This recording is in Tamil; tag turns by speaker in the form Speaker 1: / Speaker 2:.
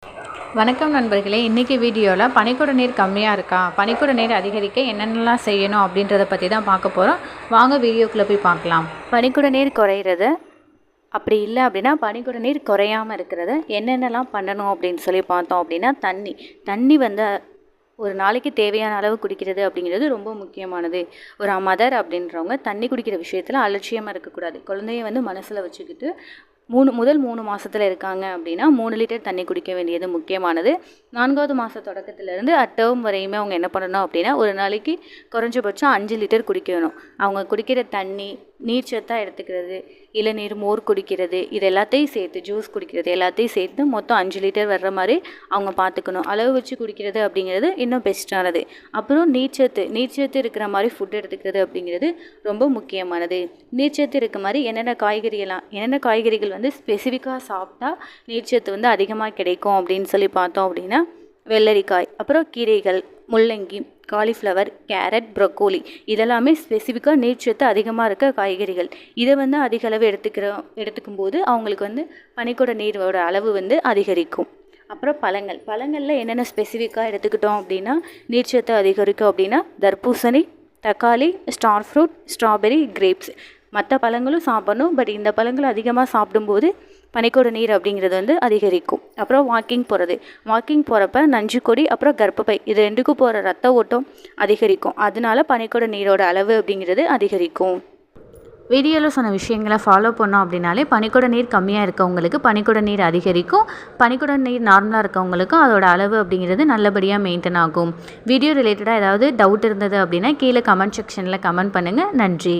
Speaker 1: வணக்கம் நண்பர்களே, இன்றைக்கி வீடியோவில் பனிக்குட நீர் கம்மியாக இருக்கா, பனிக்குட நீர் அதிகரிக்க என்னென்னலாம் செய்யணும் அப்படின்றத பற்றி தான் பார்க்க போகிறோம். வாங்க வீடியோக்குள்ளே போய் பார்க்கலாம். பனிக்குட நீர் குறையிறது அப்படி இல்லை அப்படின்னா பனிக்குட நீர் குறையாமல் இருக்கிறத என்னென்னலாம் பண்ணணும் அப்படின்னு சொல்லி பார்த்தோம் அப்படின்னா தண்ணி வந்து ஒரு நாளைக்கு தேவையான அளவு குடிக்கிறது அப்படிங்கிறது ரொம்ப முக்கியமானது. ஒரு மதர் அப்படின்றவங்க தண்ணி குடிக்கிற விஷயத்தில் அலட்சியமாக இருக்கக்கூடாது. குழந்தைய வந்து மனசில் வச்சுக்கிட்டு முதல் 3 மாதத்தில் இருக்காங்க அப்படின்னா 3 லிட்டர் தண்ணி குடிக்க வேண்டியது முக்கியமானது. 4வது மாத தொடக்கத்திலேருந்து டேர்ம் வரையுமே அவங்க என்ன பண்ணணும் அப்படின்னா ஒரு நாளைக்கு குறைஞ்சபட்சம் 5 லிட்டர் குடிக்கணும். அவங்க குடிக்கிற தண்ணி நீர்ச்சத்தாக எடுத்துக்கிறது, இளநீர், மோர் குடிக்கிறது, இது எல்லாத்தையும் சேர்த்து ஜூஸ் குடிக்கிறது எல்லாத்தையும் சேர்த்து மொத்தம் 5 லிட்டர் வர்ற மாதிரி அவங்க பார்த்துக்கணும். அளவு வச்சு குடிக்கிறது அப்படிங்கிறது இன்னும் பெஸ்ட்டானது. அப்புறம் நீர்ச்சத்து இருக்கிற மாதிரி ஃபுட் எடுத்துக்கிறது அப்படிங்கிறது ரொம்ப முக்கியமானது. நீர்ச்சத்து இருக்க மாதிரி என்னென்ன காய்கறிகள் வந்து ஸ்பெசிஃபிக்காக சாப்பிட்டா நீர்ச்சத்து வந்து அதிகமாக கிடைக்கும் அப்படின்னு சொல்லி பார்த்தோம் அப்படின்னா வெள்ளரிக்காய், அப்புறம் கீரைகள், முள்ளங்கி, காலிஃப்ளவர், கேரட், ப்ரொக்கோலி இதெல்லாமே ஸ்பெசிஃபிக்காக நீர்ச்சத்து அதிகமாக இருக்க காய்கறிகள். இதை வந்து அதிக அளவு எடுத்துக்கும்போது அவங்களுக்கு வந்து பனிக்குட நீரோட அளவு வந்து அதிகரிக்கும். அப்புறம் பழங்களில் என்னென்ன ஸ்பெசிஃபிக்காக எடுத்துக்கிட்டோம் அப்படின்னா நீர்ச்சத்து அதிகரிக்கும் அப்படின்னா தர்பூசணி, தக்காளி, ஸ்டார் ஃப்ரூட், ஸ்ட்ராபெரி, கிரேப்ஸ். மற்ற பழங்களும் சாப்பிடணும், பட் இந்த பழங்கள் அதிகமாக சாப்பிடும்போது பனிக்குட நீர் அப்படிங்கிறது வந்து அதிகரிக்கும். அப்புறம் வாக்கிங் போகிறப்ப நஞ்சுக்கொடி அப்புறம் கர்ப்பப்பை இது ரெண்டுக்கும் போகிற ரத்த ஓட்டம் அதிகரிக்கும். அதனால பனிக்குட நீரோட அளவு அப்படிங்கிறது அதிகரிக்கும். வீடியோவில் சொன்ன விஷயங்களை ஃபாலோ பண்ணோம் அப்படின்னாலே பனிக்குட நீர் கம்மியாக இருக்கவங்களுக்கு பனிக்குட நீர் அதிகரிக்கும். பனிக்குட நீர் நார்மலாக இருக்கவங்களுக்கும் அதோட அளவு அப்படிங்கிறது நல்லபடியாக மெயின்டைன் ஆகும். வீடியோ ரிலேட்டடாக ஏதாவது டவுட் இருந்தது அப்படின்னா கீழே கமெண்ட் செக்ஷனில் கமெண்ட் பண்ணுங்கள். நன்றி.